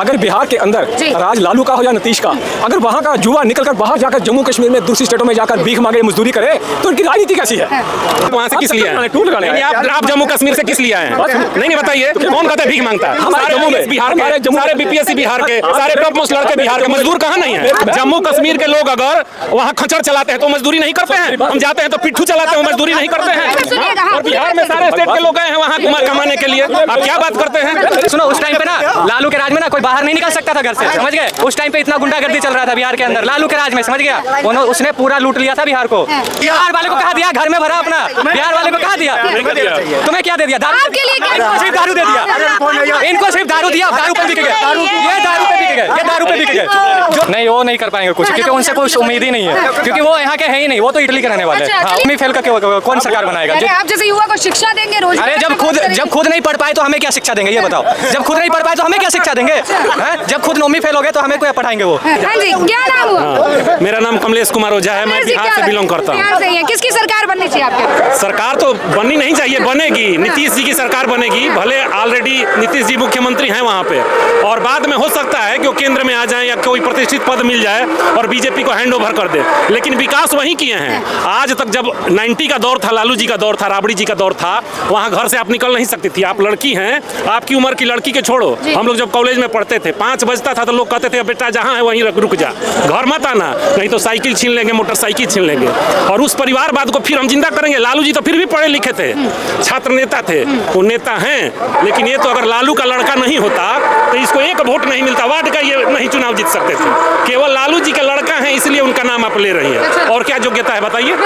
अगर बिहार के अंदर राज लालू का हो या नीतीश का, अगर वहाँ का युवा निकलकर बाहर जाकर जम्मू कश्मीर में दूसरी स्टेटों में जाकर भीख मांगे, मजदूरी करे, तो उनकी राजनीति कैसी है? वहाँ से किस लिया है? टूल लगाने आप जम्मू कश्मीर से किस लिया है? नहीं बताइए, कौन कहता है भीख मांगता है? हमारे जम्मू में बिहार के सारे बीपीएससी बिहार के, सारे टॉप मोस्ट लड़के बिहार के, मजदूर कहाँ नहीं है? जम्मू कश्मीर के लोग अगर वहाँ खच्चर चलाते हैं तो मजदूरी नहीं करते हैं, हम जाते हैं तो पिट्ठू चलाते हैं, मजदूरी नहीं करते हैं। और बिहार में सारे स्टेट के लोग गए हैं वहाँ कमाने के लिए, आप क्या बात करते हैं? सुनो, उस टाइम पे ना लालू के राज में ना कोई बाहर नहीं निकल सकता था घर से, समझ गए? उस टाइम पे इतना गुंडागर्दी चल रहा था बिहार के अंदर, लालू के राज में, समझ गया? उसने पूरा लूट लिया था बिहार को। बिहार वाले को कहा दिया, घर में भरा अपना, बिहार वाले को कहा दिया, तुम्हें क्या दे दिया? दारू के लिए, सिर्फ दारू दे दिया, इनको सिर्फ दारू दिया, दारू पे बिक गए, ये दारू पे बिक गए, ये दारू पे बिक गए। नहीं, वो नहीं कर पाएंगे कुछ, क्योंकि उनसे कुछ उम्मीद ही नहीं है, क्योंकि वो यहाँ के है ही नहीं, वो तो इटली के रहने वाले हैं। फेल का कौन सरकार बनाएगा? आप जैसे युवा को शिक्षा देंगे रोज? अरे जब खुद नहीं पढ़ पाए तो हमें क्या शिक्षा देंगे, ये बताओ? जब खुद नहीं पढ़ पाए तो हमें क्या शिक्षा देंगे? जब खुद नौवीं फेल हो गए तो हमें कोई पढ़ाएंगे वो? हाँ जी, क्या नाम हुआ? मेरा नाम कमलेश कुमार ओझा है, मैं बिहार से बिलोंग करता हूँ। किसकी सरकार बननी चाहिए आपके? सरकार तो बननी नहीं चाहिए, बनेगी, नीतीश जी की सरकार बनेगी। भले ऑलरेडी नीतीश जी मुख्यमंत्री हैं वहाँ पे, और बाद में हो सकता है कि वो केंद्र में आ जाए या कोई प्रतिष्ठित पद मिल जाए और बीजेपी को हैंड ओवर कर दे, लेकिन विकास वही किए हैं। आज तक जब 90 का दौर था, लालू जी का दौर था, राबड़ी जी का दौर था, वहाँ घर से आप निकल नहीं सकती थी। आप लड़की हैं, आपकी उम्र की लड़की के छोड़ो, हम लोग जब कॉलेज में पढ़ते थे 5 बजता था तो लोग कहते थे बेटा जहाँ है वहीं रुक जा, घर मत आना, नहीं तो साइकिल छीन लेंगे, मोटरसाइकिल छीन लेंगे। और उस परिवारवाद को फिर हम जिंदा करेंगे। लालू जी तो फिर भी पढ़े लिखे थे, छात्र नेता थे, वो नेता हैं, लेकिन ये तो अगर लालू का लड़का नहीं होता तो इसको एक वोट नहीं मिलता, वार्ड का ये नहीं चुनाव जीत सकते थे। केवल लालू जी का लड़का है इसलिए उनका नाम आप ले रही है, और क्या योग्यता है बताइए?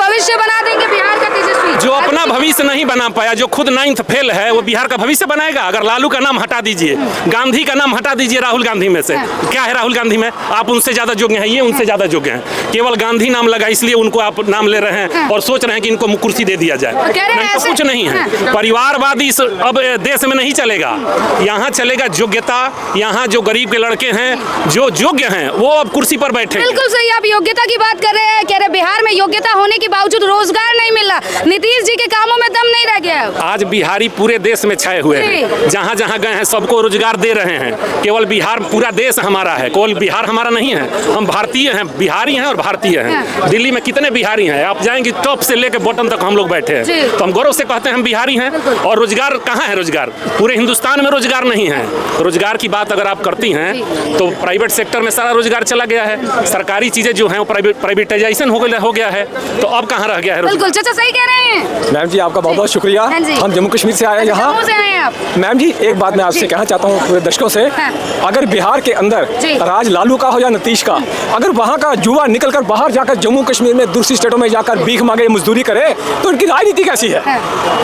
भविष्य बना देंगे बिहार का तेजस्वी। जो अपना भविष्य नहीं बना पाया, जो खुद 9th फेल है, वो बिहार का भविष्य बनाएगा? अगर लालू का नाम हटा दीजिए, गांधी का नाम हटा दीजिए राहुल गांधी में से, क्या है राहुल गांधी में? आप उनसे ज्यादा योग्य हैं, ये उनसे ज्यादा योग्य हैं। केवल गांधी नाम लगा इसलिए उनको आप नाम ले रहे हैं और सोच रहे हैं कि इनको कुर्सी दे दिया जाए, नहीं तो कुछ नहीं है। परिवारवादी अब देश में नहीं चलेगा, यहाँ चलेगा योग्यता। यहाँ जो गरीब के लड़के हैं, जो योग्य हैं, वो अब कुर्सी पर बैठे। बिल्कुल सही, आप योग्यता की बात कर रहे हैं, कह रहे बिहार में योग्यता होने के बावजूद रोजगार नहीं मिल रहा, नीतीश जी के कामों में दम नहीं रह गया। आज बिहारी पूरे देश में छाए हुए हैं, जहाँ जहाँ गए हैं सबको रोजगार दे रहे हैं। केवल बिहार, पूरा देश हमारा है, केवल बिहार हमारा नहीं है, हम भारतीय हैं, बिहारी हैं और भारतीय हैं। दिल्ली में कितने बिहारी हैं? आप जाएंगे टॉप से लेकर बॉटम तक हम लोग बैठे हैं, तो हम गौरव से कहते हैं हम बिहारी हैं। और रोजगार कहाँ है? रोजगार पूरे हिंदुस्तान में रोजगार नहीं है। रोजगार की बात अगर आप करती हैं तो प्राइवेट सेक्टर में सारा रोजगार चला गया है, सरकारी चीजें जो हैं वो प्राइवेटाइजेशन हो गया है, तो अब कहाँ रह गया है? बिल्कुल चाचा सही कह रहे हैं। मैम जी आपका बहुत बहुत शुक्रिया। हम जम्मू कश्मीर से आए हैं यहाँ। मैम जी एक बात मैं आपसे कहना चाहता हूँ पूरे दर्शकों से, अगर बिहार के अंदर राज लालू का हो या नीतीश का, अगर वहाँ का युवा निकलकर बाहर जाकर जम्मू कश्मीर में दूसरी स्टेटों में जाकर भीख मांगे, मजदूरी करे, तो उनकी राजनीति कैसी है?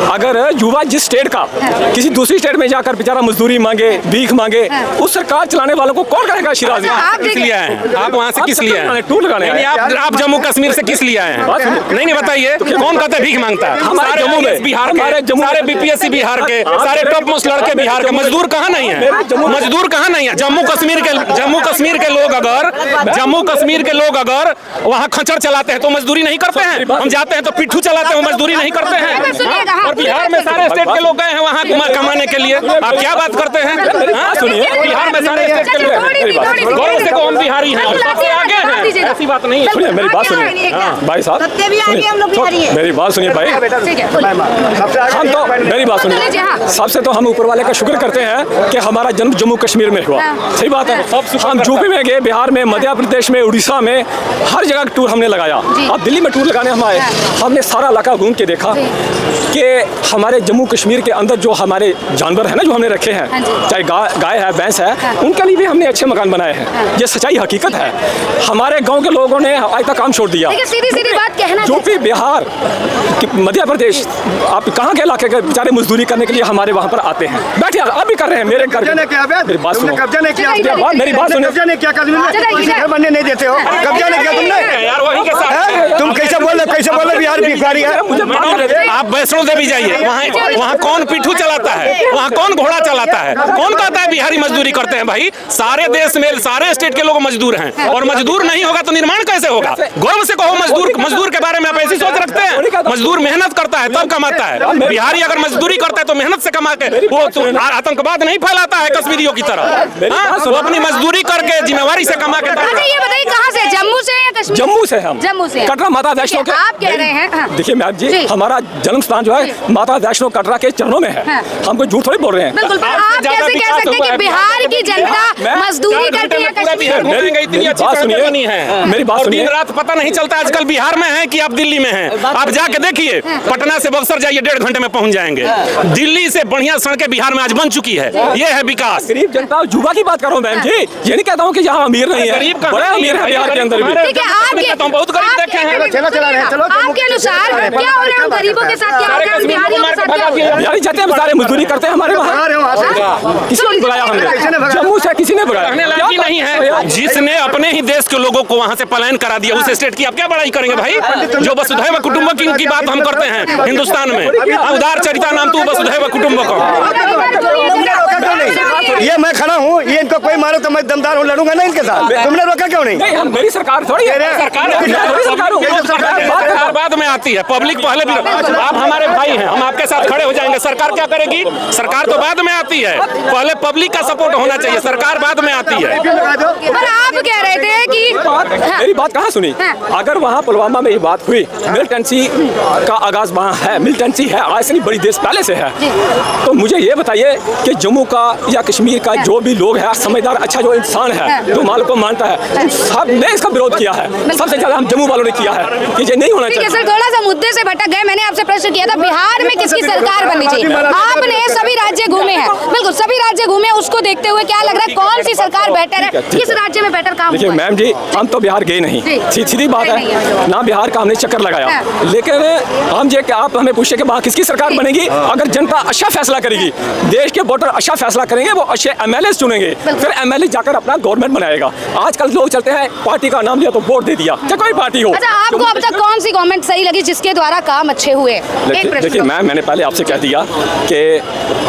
अगर युवा जिस स्टेट का किसी दूसरी स्टेट में जाकर बेचारा मजदूरी मांगे, भीख मांगे, उस सरकार चलाने वालों को कौन करेगा? शिराजी आप किस लिए आए? आप वहाँ से किस लिए आए? टूल लगाने। आप जम्मू कश्मीर से किस लिए आए हैं? नहीं बताइए, कौन कहता है भीख मांगता है? हमारे जम्मू में बिहार के, सारे बीपीएससी बिहार के, सारे टॉप मोस्ट लड़के बिहार के, मजदूर कहाँ नहीं है? मजदूर कहाँ नहीं है? जम्मू कश्मीर के लोग अगर वहाँ खच्चर चलाते हैं तो मजदूरी नहीं करते हैं, हम जाते हैं तो पिट्ठू चलाते हैं, मजदूरी नहीं करते हैं। और बिहार में सारे स्टेट के लोग गए हैं वहाँ कमाने के लिए, आप क्या बात करते हैं? सुनिए, बिहार में सारे स्टेट के लोग, गौरव से को हम बिहारी हैं, सबसे आगे हैं, ऐसी बात नहीं है। सुनिए मेरी बात सुनिए भाई साहब, मेरी बात सुनिए भाई, हम तो मेरी बात सुनिए। सबसे तो हम ऊपर वाले का शुक्र करते हैं कि हमारा जन्म जम्मू कश्मीर में हुआ, सही बात है। हम यूपी में गए, बिहार में, मध्य प्रदेश में, उड़ीसा में, हर जगह टूर हमने लगाया। अब दिल्ली में टूर लगाने हम आए, हमने सारा इलाका घूम के देखा कि हमारे जम्मू कश्मीर के अंदर जो हमारे जानवर हैं ना, जो हमने रखे हैं, चाहे गाय है, भैंस है, उनके लिए भी हमने अच्छे मकान बनाए हैं। ये सच्चाई हकीकत है। हमारे गांव के लोगों ने आज तक काम छोड़ दिया। सीधी बात कहना, यूपी, बिहार, मध्य प्रदेश, आप कहाँ के इलाके के बेचारे मजदूरी करने के लिए हमारे वहाँ पर आते हैं, बैठे आप भी कर रहे हैं। मेरे घर मेरी बात सुनो, कब्जा नहीं किया, मेरी बात सुनो, कब्जा नहीं किया, घर बनने नहीं देते हो, कब्जा नहीं किया तुमने यार, वही के साथ तुम कैसे बोल रहे बिहार भिखारी है? आप वैष्णो देवी जाइए, वहाँ कौन पिट्ठू चलाता है, वहाँ कौन घोड़ा चलाता है, कौन कहता है बिहारी मजदूरी करते हैं? भाई सारे देश में सारे स्टेट के लोग मजदूर हैं, और मजदूर नहीं होगा तो निर्माण कैसे होगा? गर्व से कहो मजदूर के बारे में आप ऐसी सोच रखते हैं? मजदूर मेहनत करता है तब कमाता है। बिहारी अगर मजदूरी करता है तो मेहनत से कमा के वो आतंकवाद नहीं फैलाता है कश्मीरियों की तरह। वो अपनी मजदूरी करके जिम्मेवारी से कमा के। अच्छा ये बताइए कहाँ से, जम्मू से या कश्मीर? जम्मू से हम, जम्मू से कटरा माता वैष्णो के। आप कह रहे हैं देखिए मैम जी, हमारा जन्म स्थान जो है माता वैष्णो कटरा के चरणों में है। हमको झूठ थोड़ी बोल रहे हैं। बिल्कुल, पर आप कैसे कह सकते हैं कि बिहार की जनता मजदूरी करती है? मेरी बात सुनिए। दिन रात पता नहीं चलता आजकल बिहार में है कि आप दिल्ली में हैं। आप जाके देखिए, पटना से बक्सर जाइए 1.5 घंटे में पहुंच जाएंगे। दिल्ली से बढ़िया सड़कें बिहार में आज बन चुकी है। ये है विकास। गरीब जनता और युवा की बात कर रहा हूँ मैम जी, ये नहीं कहता हूँ कि यहाँ अमीर नहीं है, बड़े अमीर है बिहार के अंदर भी। ठीक है, आपके बहुत गरीब देखे हैं। आपके अनुसार क्या हो रहा है गरीबों के साथ, क्या हो रहा है बिहारियों के साथ? क्या हो रहा है? बिहारी जाते हैं सारे मजदूरी करते हैं हमारे वहाँ। किसी ने बुलाया? हमने जम्मू से किसी ने बुलाया नहीं है। जिसने अपने ही देश के लोगों को वहाँ से पलायन करा दिया उस स्टेट की आप क्या बड़ाई करेंगे भाई? जो वसुधैव कुटुंबकम की बात हम करते हैं हिंदुस्तान में, उदार चरिता नाम तू वसुधैव कुटुंबकम। ये मैं खड़ा हूँ, ये इनको कोई मारो तो मैं दमदार हूँ, लड़ूंगा ना इनके साथ। तुमने रोका क्यों नहीं? हम मेरी सरकार थोड़ी है। सरकार बाद में आती है, पब्लिक पहले भी। आप हमारे भाई हैं, हम आपके साथ खड़े हो जाएंगे। सरकार क्या करेगी? सरकार तो बाद में आती है, पहले पब्लिक का सपोर्ट होना चाहिए, सरकार बाद में आती है। पर आप कह रहे थे कि मेरी बात कहाँ सुनी? अगर वहाँ पुलवामा में ये बात हुई, मिलिटेंसी का आगाज वहाँ है, मिलिटेंसी है आज से नहीं, बड़ी देश पहले से है। तो मुझे ये बताइए कि जम्मू का या कश्मीर का जो भी लोग है, समझदार अच्छा जो इंसान है, जो माल को मानता है, सबने इसका विरोध किया है। सबसे ज्यादा हम जम्मू वालों ने किया है कि ये नहीं होना चाहिए। सर थोड़ा सा मुद्दे से भटक गए। मैंने आपसे प्रश्न किया था बिहार में किसकी सरकार बननी चाहिए। आपने सभी राज्य घूमे हैं, बिल्कुल सभी राज्य घूमे, उसको देखते हुए क्या लग रहा है कौन सी सरकार बेहतर है, किस राज्य में बेहतर काम? देखिए मैम जी, हम तो बिहार गए नहीं, सीधी बात है ना, बिहार का हमने चक्कर लगाया। लेकिन हम ये कि आप हमें पूछे कि वहाँ किसकी सरकार बनेगी? अगर जनता अच्छा फैसला करेगी, देश के वोटर अच्छा फैसला करेंगे, वो अच्छे MLA चुनेंगे, फिर MLA जाकर अपना गवर्नमेंट बनाएगा। आजकल लोग चलते हैं पार्टी का नाम लिया तो वोट दे दिया, चाहे कोई पार्टी हो। अच्छा, आपको अब तक कौन सी गवर्नमेंट सही लगी जिसके द्वारा काम अच्छे हुए? देखिए मैम, मैंने पहले आपसे कह दिया कि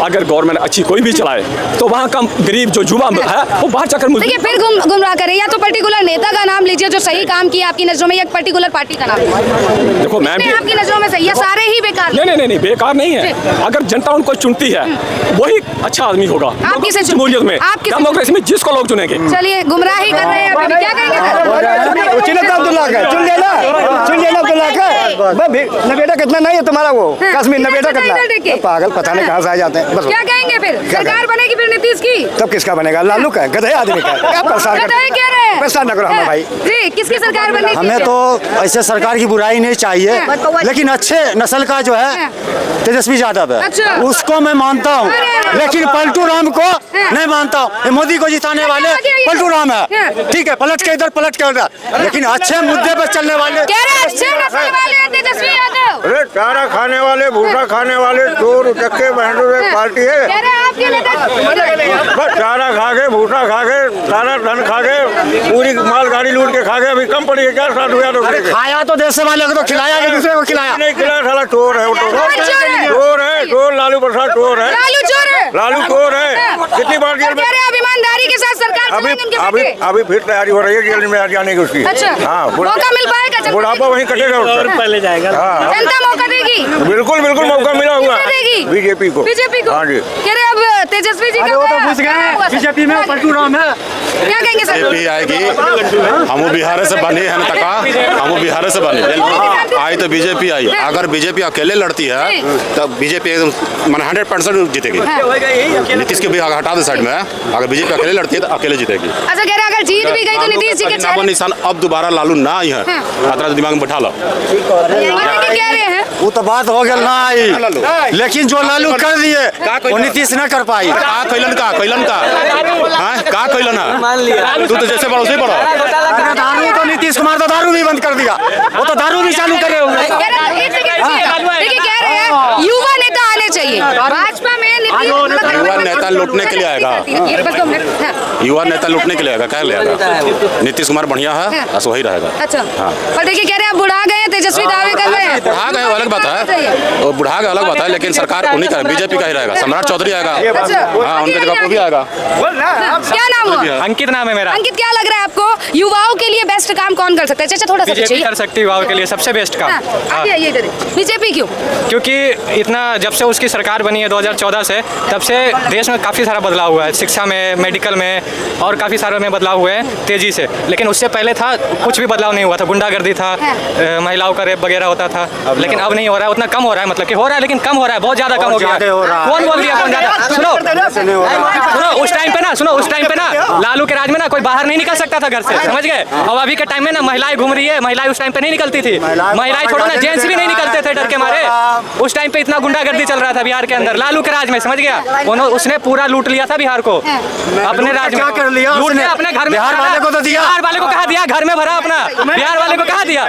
अगर गवर्नमेंट अच्छी कोई भी चलाए तो वहाँ का गरीब जो युवा है वो बाहर जाकर देखिए फिर गुमराह करें, या तो पर्टिकुलर नेता का नाम लीजिए जो सही काम किया आपकी नजरों में, या पर्टिकुलर पार्टी का नाम लीजिए। देखो मैम जी, आपकी नजरों में सही है, सारे ही बेकार? नहीं, बेकार नहीं है। अगर जनता उनको चुनती है वही अच्छा आदमी होगा। आप किसे जमहूरियत में, डेमोक्रेसी में जिसको लोग चुनेंगे। चलिए गुमराह ही कर रहे हैं अभी, क्या कहेंगे? चुन लेना अब्दुल्ला का नबेटा कितना नहीं है तुम्हारा? वो कश्मीर नबेटा कितना? पागल, पता नहीं कहाँ से आ जाते हैं। क्या कहेंगे फिर? सरकार बनेगी फिर नीतीश की? तब किसका बनेगा? लालू का? गधे आदमी का? परेशान न करो हमें भाई जी। किसकी सरकार बननी? हमें तो ऐसे सरकार की बुराई नहीं चाहिए, लेकिन अच्छे नस्ल का जो है तेजस्वी यादव है, अच्छा। उसको मैं मानता हूँ, लेकिन पलटू राम को नहीं मानता हूँ। ये मोदी को जिताने वाले पलटू राम है, ठीक है, पलट के इधर पलट के उधर, लेकिन अच्छे मुद्दे पर चलने वाले अच्छे नस्ल वाले तेजस्वी यादव। अरे चारा खाने वाले, भूसा खाने वाले, चोर उचक्के बहनों पार्टी है। बस चारा खा के, भूसा खा के, सारा धन खा के, पूरी मालगाड़ी लूट के खा के, अभी कम पड़ी है। क्या साथ हुआ? तो खाया तो देश वाले को तो खिलाया, दूसरे को खिलाया नहीं खिलाया। साला चोर है वो, चोर है, चोर। लालू प्रसाद चोर है, लालू चोर है। कितनी बार जेल में? ईमानदारी के साथ सरकार अभी फिर तैयारी हो रही है जेल में जाने की उसकी। अच्छा, मौका मिल पाएगा? बुढ़ापा वहीं कटेगा उसका, पहले जाएगा। जनता मौका देगी? बिल्कुल मौका मिला हुआ बीजेपी को। हाँ जी। कह रहे अब तेजस्वी जी का बीजेपी में पलटू राम है। क्या कहेंगे सर? बीजेपी आएगी, हम बिहार से बने हैं तका, हम बिहार से बने आई तो बीजेपी आई। अगर बीजेपी अकेले लड़ती है तो बीजेपी एकदम 100% जीतेगी। नीतीश के भी हटा दे साइड में, अगर बीजेपी अकेले लड़ती है तो अकेले जीतेगी। अच्छा, कह रहे अगर जीत भी गई तो नीतीश जी के नामो निशान अब दोबारा लालू ना आई है, अतरा दिमाग में बैठा लो। कह रहे हैं वो तो बात हो गया ना आई, लेकिन जो लालू कर दिए वो नीतीश न कर पाई। का कैलन तू तो जैसे बड़ो उसे बड़ो। दारू तो नीतीश कुमार तो दारू भी बंद कर दिया, वो तो दारू भी चालू करे हुए। देखिए कह रहे हैं युवा नेता आने चाहिए भाजपा में। युवा नेता लूटने के लिए आएगा। युवा नेता लूटने के लिए आएगा, क्या ले आएगा? नीतीश कुमार बढ़िया है, बस वही रहेगा। अच्छा हाँ। पर देखिए कह रहे हैं आप बुढ़ा गए, तेजस्वी दावे कर रहे हैं। बुढ़ा गए अलग बात है, वो बुढ़ा गए अलग बात है, लेकिन सरकार उन्हीं का बीजेपी का ही रहेगा। सम्राट चौधरी आएगा, हाँ उनकी जगह को भी आएगा। क्या नाम हुआ? अंकित नाम है मेरा। अंकित, क्या लग रहा है आपको युवाओं के लिए बेस्ट काम कौन कर सकता है? चाचा थोड़ा सा बीजेपी कर सकती है युवाओं के लिए सबसे बेस्ट काम। बीजेपी क्यों? क्योंकि इतना जब से उसकी सरकार बनी है 2014 से, तब से देश में काफ़ी सारा बदलाव हुआ है, शिक्षा में, मेडिकल में और काफ़ी सारे में बदलाव हुए हैं तेज़ी से। लेकिन उससे पहले था कुछ भी बदलाव नहीं हुआ था, गुंडागर्दी था, महिलाओं का रेप वगैरह होता था, लेकिन अब नहीं हो रहा है, उतना कम हो रहा है, मतलब कि हो रहा है लेकिन कम हो रहा है, बहुत ज़्यादा कम हो गया। कौन बोल दिया कौन ज़्यादा? सुनो उस टाइम पे ना लालू के राज में ना कोई बाहर नहीं निकल सकता था घर से, समझ गए? और अभी के टाइम में ना महिलाएं घूम रही है, महिलाएं उस टाइम पे नहीं निकलती थी, महिलाएं छोड़ो ना जेंट्स भी नहीं निकलते थे डर के मारे। उस टाइम पे इतना गुंडागर्दी चल रहा था बिहार के अंदर लालू के राज में, समझ गया? उसने पूरा लूट लिया था बिहार को अपने राज में, लूट लिया अपने घर में। बिहार वाले को तो दिया, बिहार वाले को कहा दिया, घर में भरा अपना, बिहार वाले को कहा दिया,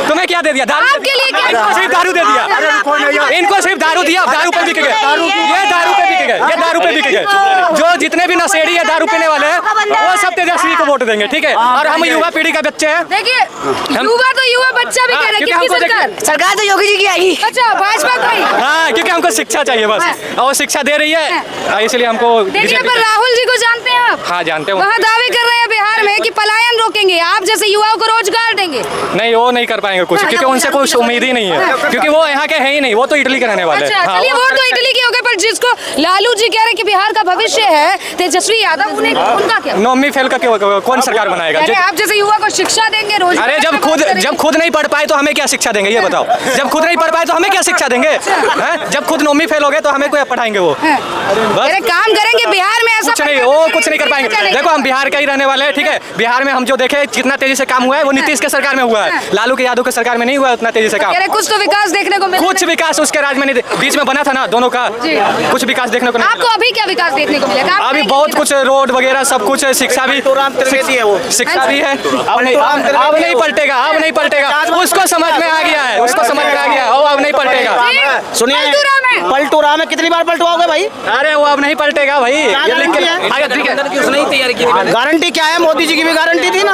तुम्हें क्या दे दिया? आपके लिए सिर्फ दारू दे दिया, इनको सिर्फ दारू दिया, दारू पे बिक गए, ये दारू पे बिक गए, ये दारू पे बिक गए। जो जितने भी नशेड़ी है दारू पीने वाले हैं वो सब तेजस्वी को वोट देंगे, ठीक है? और हम युवा पीढ़ी का बच्चे हैं। देखिए युवा तो युवा बच्चा भी कह रहे हैं, किसकी सरकार तो योगी जी की आएगी। अच्छा भाजपा की। हाँ, क्योंकि हमको शिक्षा चाहिए बस, और वो शिक्षा दे रही है, इसलिए हमको। देखिए पर राहुल जी को जानते हैं आप? हाँ जानते हो। वहाँ दावे कर रहे हैं बिहार में कि पलायन रोकेंगे, आप जैसे युवाओं को रोजगार देंगे। नहीं वो नहीं कर पाएंगे कुछ, क्योंकि उनसे कुछ उम्मीद ही नहीं है, क्योंकि वो यहाँ के है ही नहीं, वो तो इटली के रहने वाले हैं। चलिए वोट तो इटली के हो गए, पर जिसको लालू जी कह रहे हैं कि बिहार का भविष्य है तेजस्वी यादव, उनका क्या? नौवीं फेल का कौन सरकार बनाएगा? आप जैसे युवा को शिक्षा देंगे, रोजगार। अरे जब खुद नहीं पढ़ पाए तो हमें क्या शिक्षा देंगे ये बताओ? जब खुद नहीं पढ़ पाए तो हमें क्या शिक्षा देंगे? जब खुद नौवीं फेल हो गए तो हमें कोई पढ़ाएंगे वो? अरे काम करेंगे बिहार में, ऐसा कुछ नहीं, वो कुछ नहीं कर पाएंगे। देखो हम बिहार का ही रहने वाले हैं, ठीक है? बिहार में हम जो देखे जितना तेजी से काम हुआ है वो नीतीश के सरकार में हुआ है, लालू के यादव के सरकार में नहीं हुआ उतना तेजी से काम। कुछ तो विकास देखने को मिला, कुछ विकास उसके राज में नहीं, बीच में बना था ना दोनों का, कुछ विकास देखने को नहीं। आपको अभी क्या विकास देखने को मिला? अभी बहुत कुछ, रोड वगैरह सब कुछ, शिक्षा भी, शिक्षा भी है। अब नहीं पलटेगा, अब नहीं पलटेगा, उसको समझ में आ गया है, उसको समझ में आ गया, अब नहीं पलटेगा। सुनिए पलटू राम है, कितनी बार पलटवाओगे भाई? अरे वो अब नहीं पलटेगा भाई, ये लिख के गारंटी क्या है? मोदी जी की भी गारंटी थी ना,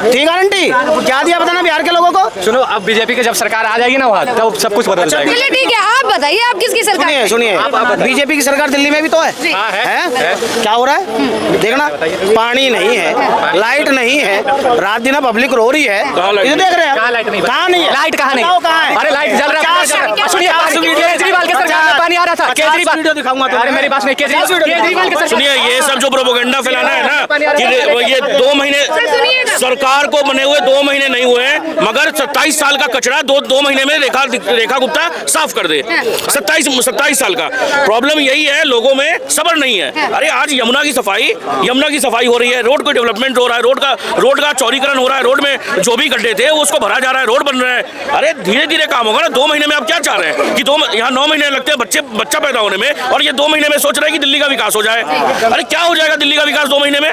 थी गारंटी, क्या दिया बताना बिहार के लोगों को? सुनो अब बीजेपी की जब सरकार आ जाएगी ना वहाँ तब सब कुछ बदल जाएगा। चलिए ठीक है, आप बताइए आप किसकी सरकार? सुनिए बीजेपी की सरकार दिल्ली में भी तो है। क्या हो रहा है देखना, पानी नहीं है, लाइट नहीं है, रात दिन पब्लिक रो रही है, ये देख रहे हैं कहाँ नहीं है? लाइट कहाँ नहीं? अरे लाइट जल रहा है। सुनिए केजरीवाल के सरकार में पानी आ रहा था, केजरीवाल वीडियो दिखाऊंगा तो। अरे मेरी बात नहीं, केजरीवाल के सुनिए ये सब जो प्रोपेगेंडा फैलाना है ना कि ये 2 महीने सरकार को बने हुए 2 महीने नहीं हुए हैं, मगर 27 साल का कचरा 2 महीने में रेखा गुप्ता साफ कर दे। 27 साल का प्रॉब्लम यही है, लोगों में सब्र नहीं है। अरे आज यमुना की सफाई हो रही है, रोड को डेवलपमेंट हो रहा है, रोड का चौड़ीकरण हो रहा है, रोड में जो भी गड्ढे थे उसको भरा जा रहा है, रोड बन रहा है। अरे धीरे धीरे काम होगा ना। 2 महीने में आप क्या चाह रहे हैं कि यहाँ 9 महीने लगते हैं बच्चा पैदा होने में, और ये 2 महीने में सोच रहे हैं कि दिल्ली का विकास हो जाए। अरे क्या हो जाएगा दिल्ली का विकास 2 महीने में?